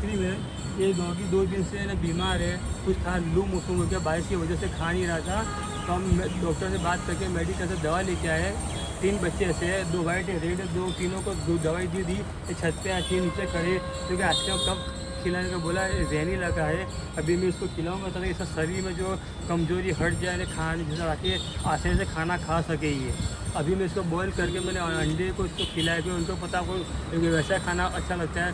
Ice cream है। ये doggy 2 दिन से ना बीमार है, कुछ था लू मोसम हो गया, बारिश की वजह से खा नहीं रहा था। तो हम डॉक्टर से बात करके मेडिकल से दवा लेके आए। 3 बच्चे ऐसे हैं, 2 वाइट है, रेड है, 2 तीनों को 2 दवाई दी। ये छत पे आके नीचे खड़े, क्योंकि आजकल कब खिलाने का बोला रहने लगा है। अभी मैं इसको खिलाऊंगा ताकि इसका शरीर में जो कमजोरी हट जाए, खाने जैसा ताकि आसानी से खाना खा सके। ये अभी मैं इसको बॉईल करके मैंने अंडे को इसको खिलाया, कि उनको पता को वैसा खाना अच्छा लगता है।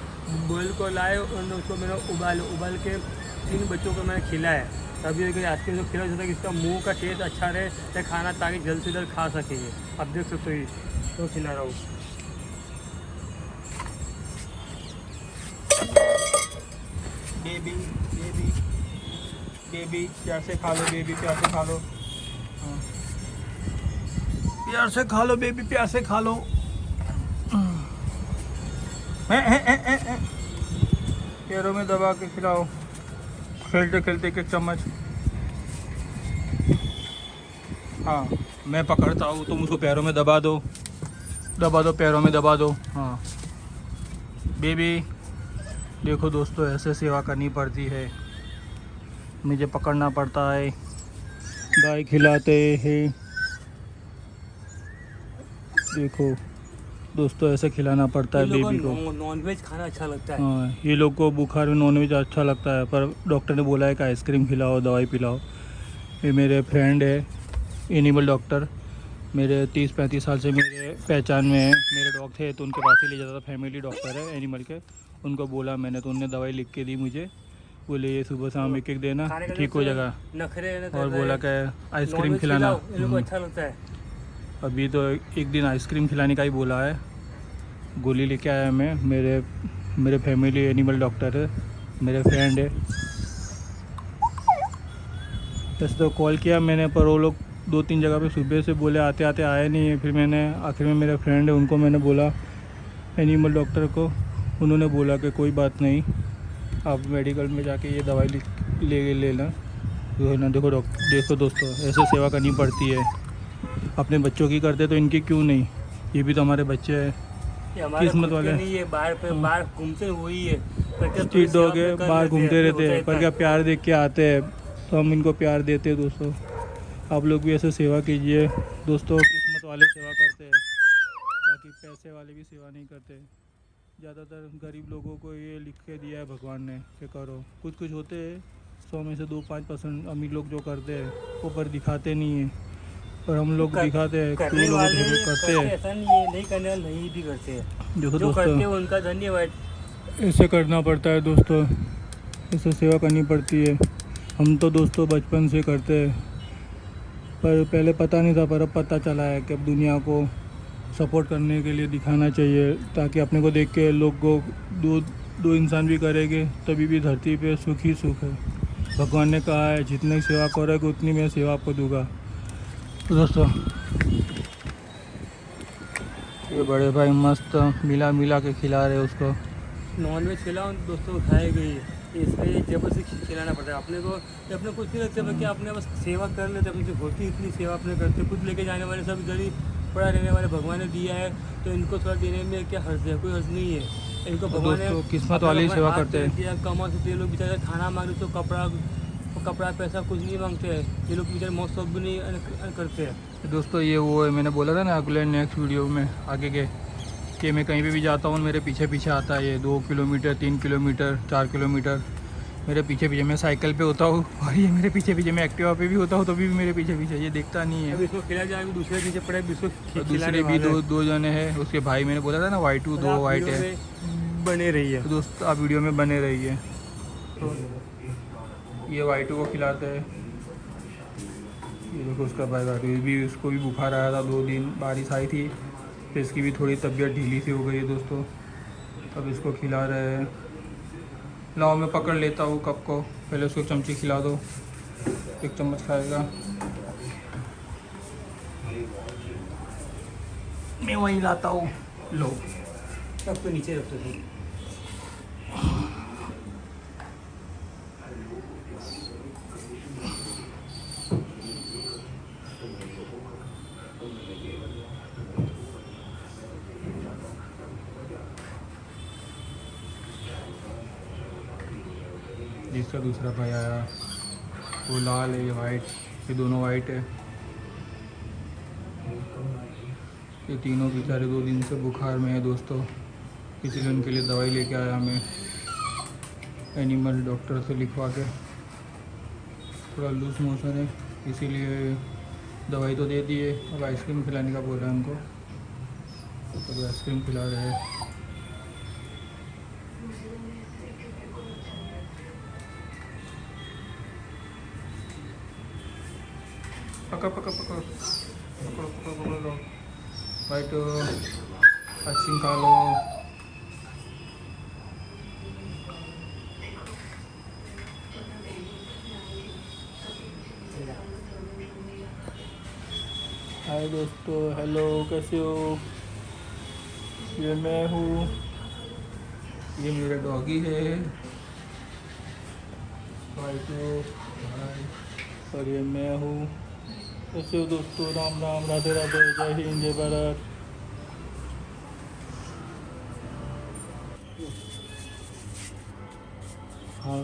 बॉईल को लाए और उसको मैंने उबाल के 3 बच्चों को मैंने खिलाया। तभी आज के जो खिला जाता है कि इसका मुंह का टेस्ट अच्छा रहे, तो खाना ताकि जल्द से जल्द खा सके। ये अब देख सकते हो, ये तो खिला रहा हूँ। बेबी बेबी बेबी प्यार से खा लो, बेबी प्यार से खा लो, हाँ प्यार से खा लो बेबी, प्यार से खा लो। पैरों में दबा के खिलाओ, खेलते खेलते एक चम्मच। हाँ मैं पकड़ता हूँ, तुम उसको पैरों में दबा दो, पैरों में दबा दो। हाँ बेबी देखो दोस्तों, ऐसे सेवा करनी पड़ती है, मुझे पकड़ना पड़ता है, गाय खिलाते हैं। देखो दोस्तों ऐसे खिलाना पड़ता है बेबी को। नॉनवेज खाना अच्छा लगता है। हाँ ये लोग को बुखार में नॉनवेज अच्छा लगता है, पर डॉक्टर ने बोला है कि आइसक्रीम खिलाओ, दवाई पिलाओ। ये मेरे फ्रेंड है एनिमल डॉक्टर, मेरे 30-35 साल से मेरे पहचान में है। मेरे डॉग थे तो उनके पास ही ले जाता था, फैमिली डॉक्टर है एनिमल के। उनको बोला मैंने तो उनने दवाई लिख के दी मुझे, बोले ये सुबह शाम एक देना, ठीक हो जाएगा। और बोला कि आइसक्रीम खिलाना, अच्छा लगता है। अभी तो एक दिन आइसक्रीम खिलाने का ही बोला है। गोली लेके आया मैं, मेरे फैमिली एनिमल डॉक्टर है, मेरे फ्रेंड है। वैसे तो कॉल किया मैंने, पर वो लोग 2-3 जगह पे सुबह से बोले आते आते आए नहीं है। फिर मैंने आखिर में मेरे फ्रेंड है उनको मैंने बोला, एनिमल डॉक्टर को, उन्होंने बोला कि कोई बात नहीं, आप मेडिकल में जाके ये दवाई ले लेना। जो है ना, देखो दोस्तों ऐसे सेवा करनी पड़ती है। अपने बच्चों की करते तो इनकी क्यों नहीं, ये भी तो हमारे बच्चे हैं, किस्मत वाले। नहीं है बाहर घूमते वही है, स्ट्रीट डॉग है, बाहर घूमते रहते हैं, पर क्या प्यार देख के आते हैं तो हम इनको प्यार देते हैं। दोस्तों आप लोग भी ऐसे सेवा कीजिए दोस्तों, किस्मत वाले सेवा करते हैं, बाकी पैसे वाले भी सेवा नहीं करते। ज़्यादातर गरीब लोगों को ये लिख के दिया है भगवान ने कि करो। कुछ होते हैं 100 में से 2-5% अमीर लोग जो करते हैं वो पर दिखाते नहीं है, पर हम लोग दिखाते हैं, क्यों लोग करते हैं। ऐसा नहीं करने वाले नहीं भी करते हैं, देखो जो करते हैं उनका धन्यवाद। ऐसे करना पड़ता है दोस्तों, ऐसे सेवा करनी पड़ती है। हम तो दोस्तों बचपन से करते हैं, पर पहले पता नहीं था, पर अब पता चला है कि अब दुनिया को सपोर्ट करने के लिए दिखाना चाहिए, ताकि अपने को देख के लोग को दो इंसान भी करेंगे, तभी भी धरती पे सुख ही सुख है। भगवान ने कहा है जितनी सेवा करोगे उतनी मैं सेवा आपको दूंगा। तो दोस्तों ये बड़े भाई मस्त मिला के खिला रहे उसको, नॉनवेज खिलाओ दोस्तों, खाएगी इसलिए जबरदस्ती खिलाना पड़ता है अपने को। अपने कुछ नहीं लगता कि अपने बस सेवा कर लेते, अपनी होती इतनी सेवा अपने करते। खुद लेके जाने वाले सब इधर ही पड़ा रहने वाले, भगवान ने दिया है तो इनको थोड़ा देने में क्या हर्ज है, कोई हर्ज नहीं है। इनको भगवान ने किस्मत वाली सेवा करते हैं, कमा सकते लोग बेचारे, खाना मांगे तो कपड़ा पैसा कुछ नहीं मांगते हैं ये लोग, बेचारे मौत सब भी नहीं करते हैं। दोस्तों ये वो है, मैंने बोला था ना अगले नेक्स्ट वीडियो में आगे के, कि मैं कहीं पे भी जाता हूँ मेरे पीछे आता है ये 2 किलोमीटर 3 किलोमीटर 4 किलोमीटर मेरे पीछे मैं साइकिल पे होता हूँ, और ये मेरे पीछे मैं एक्टिवा पे भी होता हूँ तो भी मेरे पीछे ये देखता नहीं है। इसको खिला जाए, दूसरे पीछे पड़े, दूसरे भी दो जने हैं उसके भाई, मैंने बोला था ना वाइट 2 वाइट है। बने रही है दोस्त, आप वीडियो में बने रही है। तो ये वाइट को खिलाते हैं, ये देखो उसका भाई वाइट भी, उसको भी बुखार आया था 2 दिन, बारिश आई थी, तो इसकी भी थोड़ी तबीयत ढीली सी हो गई है दोस्तों। अब इसको खिला रहे हैं। लाओ मैं पकड़ लेता हूँ कप को, पहले उसको चमची खिला दो, 1 चम्मच खाएगा। मैं वहीं लाता हूँ, लो कप तो नीचे रखते थे। जिसका दूसरा भाई आया वो लाल है, ये वाइट, ये दोनों वाइट है। ये तीनों बेचारे 2 दिन से बुखार में है दोस्तों, इसलिए उनके लिए दवाई लेके आया मैं एनिमल डॉक्टर से लिखवा के। थोड़ा लूज मोशन है इसीलिए दवाई तो दे दी है, अब आइसक्रीम खिलाने का बोल रहा है उनको, तो आइसक्रीम खिला रहे हैं। पकड़ पकड़ पकड़ पकड़ो पकड़ो पकड़ो लो भाई, तो आइसक्रीम खा लो। हाय दोस्तों, हेलो, कैसे हो? ये मैं हूँ, ये मेरा डॉगी है भाई, तो भाई, और ये मैं हूँ। कैसे हो दोस्तों? राम राम, राधे राधे, जय हिंद, जय भारत। हाँ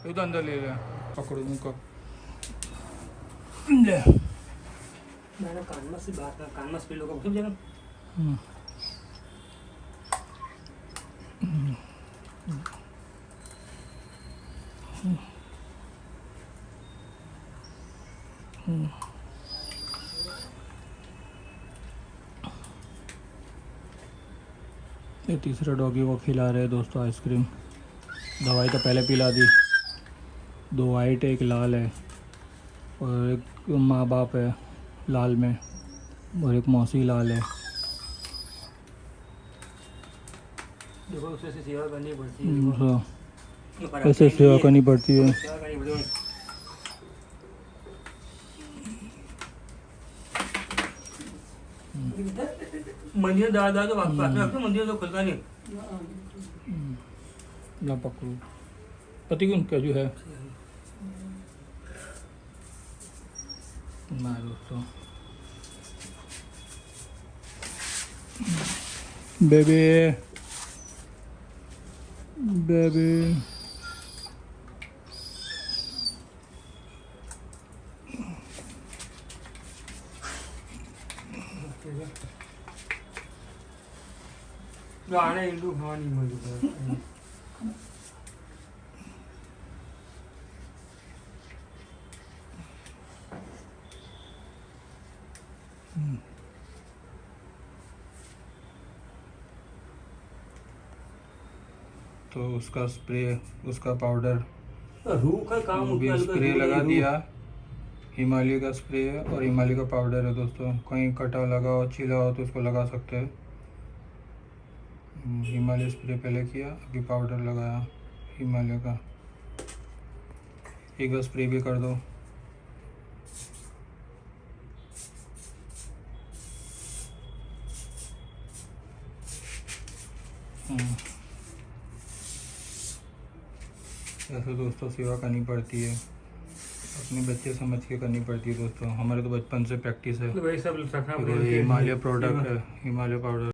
ये तो अंदर ले लिया, पकड़ो उनको ले। मैंने कानमस से बात कर, कानमस पे लोगों को सब जगह ये तीसरा डॉगी को खिला रहे हैं दोस्तों आइसक्रीम। दवाई तो पहले पिला दी। 2 वाइट है, एक लाल है, और एक माँ बाप है लाल में, और एक मौसी लाल है। देखो उससे सेवा करनी पड़ती है। हाँ, ऐसे सेवा करनी पड़ती है। सेवा करनी पड़ती है। मंदिर दादा तो पास में मंदिर तो खुलता नहीं। ना पकड़ो, पति की उनका जो है ना दोस्तों। बेबी बेबी गाने हिंदू खानी मुझे तो उसका स्प्रे, उसका पाउडर, रूह का काम वो भी स्प्रे लगा दिया। हिमालय का स्प्रे है और हिमालय का पाउडर है दोस्तों। कहीं कटा लगा हो, छिला हो तो उसको लगा सकते हैं। हिमालय स्प्रे पहले किया, अभी पाउडर लगाया हिमालय का। एक बार स्प्रे भी कर दो। ऐसे दोस्तों सेवा करनी पड़ती है, अपने बच्चे समझ के करनी पड़ती है दोस्तों। हमारे तो बचपन से प्रैक्टिस है। वही सब रखना हिमालय प्रोडक्ट है, हिमालय पाउडर।